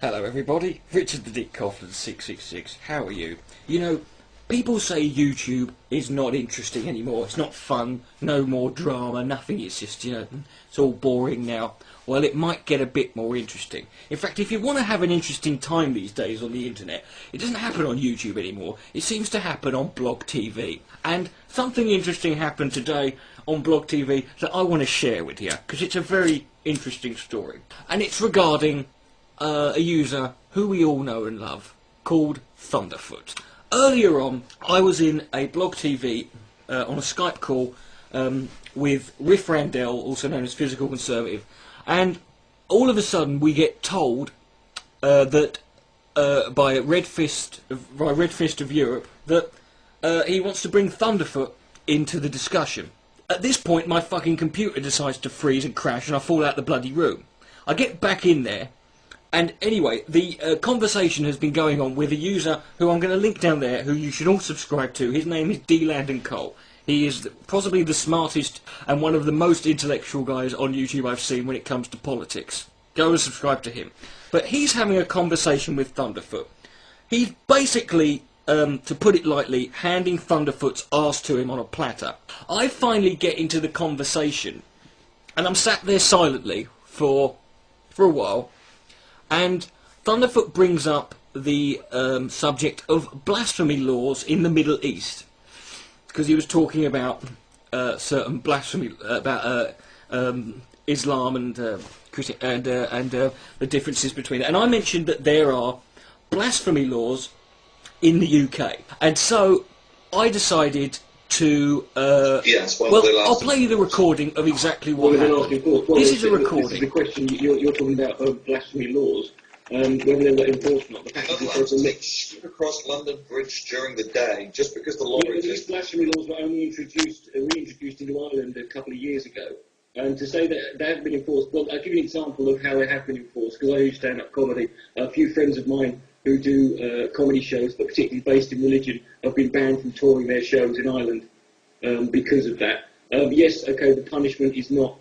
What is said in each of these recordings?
Hello everybody, Richard the Dick Coughlin 666. How are you? You know, people say YouTube is not interesting anymore. It's not fun, no more drama, nothing. It's just, it's all boring now. Well, it might get a bit more interesting. In fact, if you want to have an interesting time these days on the internet, it doesn't happen on YouTube anymore. It seems to happen on Blog TV. And something interesting happened today on Blog TV that I want to share with you, because it's a very interesting story. And it's regarding a user who we all know and love, called Thunderfoot. Earlier on, I was in a Blog TV on a Skype call with Riff Randell, also known as Physical Conservative, and all of a sudden we get told that by Red Fist of Europe that he wants to bring Thunderfoot into the discussion. At this point, my fucking computer decides to freeze and crash, and I fall out the bloody room. I get back in there. And anyway, the conversation has been going on with a user who I'm going to link down there, who you should all subscribe to. His name is D-Land & Cole. He is possibly the smartest and one of the most intellectual guys on YouTube I've seen when it comes to politics. Go and subscribe to him. But he's having a conversation with Thunderfoot. He's basically, to put it lightly, handing Thunderfoot's arse to him on a platter. I finally get into the conversation, and I'm sat there silently for a while. And Thunderfoot brings up the subject of blasphemy laws in the Middle East, because he was talking about certain blasphemy about Islam and the differences between it. And I mentioned that there are blasphemy laws in the UK, and so I decided to I'll play you the recording of exactly what happened. This is a recording. This is the question you're talking about blasphemy laws, whether they were enforced or not. The fact They shoot across London Bridge during the day just because the law exists. These blasphemy laws were only reintroduced into Ireland a couple of years ago. And to say that they haven't been enforced, well, I'll give you an example of how they have been enforced, because I do stand-up comedy. A few friends of mine who do comedy shows, but particularly based in religion, have been banned from touring their shows in Ireland because of that. Yes, okay, the punishment is not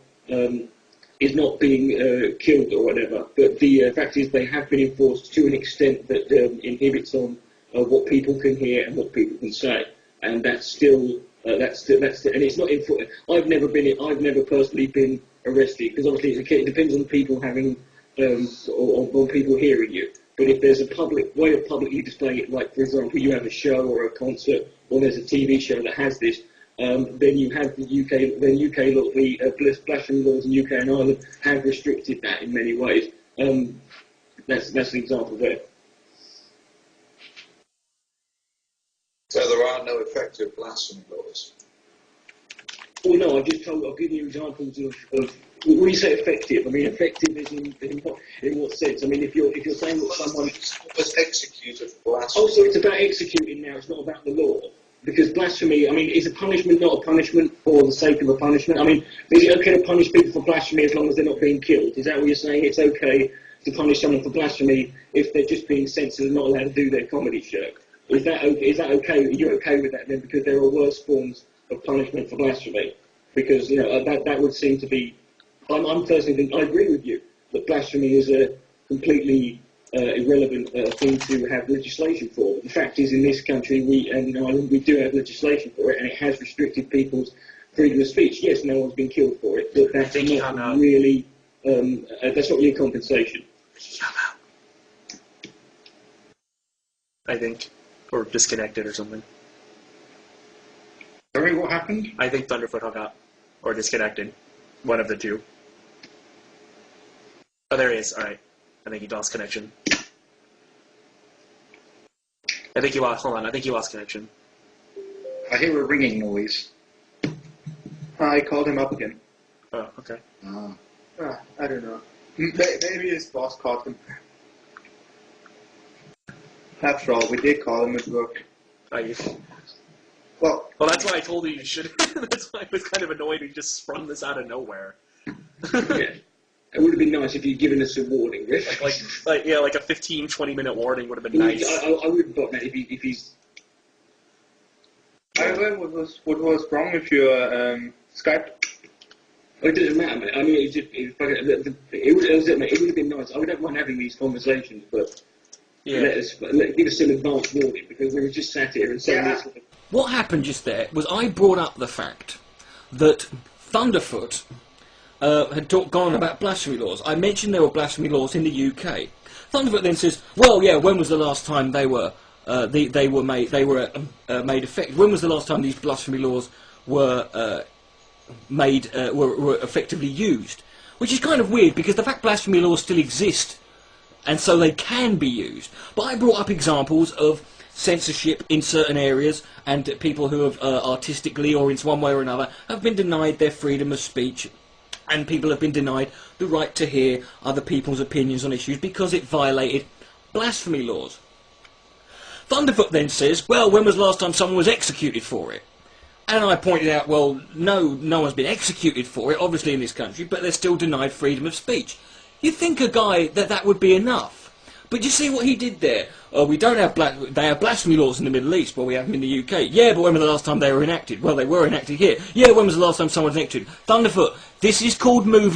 being killed or whatever, but the fact is they have been enforced to an extent that inhibits on what people can hear and what people can say, and that's still and it's not enforced. I've never personally been arrested, because obviously it depends on people having or on people hearing you. But if there's a public way of publicly displaying it, like for example you have a show or a concert, or there's a TV show that has this, then you have the UK law, the blasphemy laws in UK and Ireland have restricted that in many ways. That's an example there. So there are no effective blasphemy laws. Well, no, I've given you examples of when you say effective, I mean effective is in what sense? I mean if you're saying that someone was executed for blasphemy. Oh, so it's about executing now. It's not about the law, because blasphemy, I mean, is a punishment not a punishment for the sake of a punishment? I mean, is it okay to punish people for blasphemy as long as they're not being killed? Is that what you're saying? It's okay to punish someone for blasphemy if they're just being censored and not allowed to do their comedy show? Is that okay? Are you okay with that then? Because there are worse forms of punishment for blasphemy. Because that would seem to be. I'm personally I agree with you that blasphemy is a completely irrelevant thing to have legislation for. But the fact is, in this country, and in Ireland, we do have legislation for it, and it has restricted people's freedom of speech. Yes, no one's been killed for it, but that's not really a compensation. I think, or disconnected or something. Sorry, what happened? I think Thunderfoot hung up, or disconnected. One of the two. Oh, there he is. All right. I think he lost connection. I think he lost connection. I hear a ringing noise. I called him up again. Oh, okay. I don't know. Maybe his boss called him. After all, we did call him at work. Well, that's why I told you should. That's why I was kind of annoyed he just sprung this out of nowhere. Yeah. It would have been nice if you'd given us a warning, Riff. Like a 15, 20-minute warning would have been nice. I would have thought that if he's... What was wrong with your Skype? It doesn't matter, mate. I mean, it would have been nice. I don't mind having these conversations, but Yeah. give us some advance warning, because we were just sat here and saying this. What happened just there was I brought up the fact that Thunderfoot had gone on about blasphemy laws. I mentioned there were blasphemy laws in the UK. Thunderfoot then says, "Well, yeah. When was the last time they were made effective? When was the last time these blasphemy laws were were effectively used?" Which is kind of weird, because the fact blasphemy laws still exist, and so they can be used. But I brought up examples of censorship in certain areas, and people who have artistically or in one way or another have been denied their freedom of speech, and people have been denied the right to hear other people's opinions on issues because it violated blasphemy laws. Thunderfoot then says, "Well, when was the last time someone was executed for it?" And I pointed out, well, no one's been executed for it, obviously, in this country, but they're still denied freedom of speech. You'd think a guy that would be enough. But you see what he did there? We don't have they have blasphemy laws in the Middle East, well, we have them in the UK. Yeah, but when was the last time they were enacted? Well, they were enacted here. Yeah, when was the last time someone was enacted? Thunderfoot, this is called moving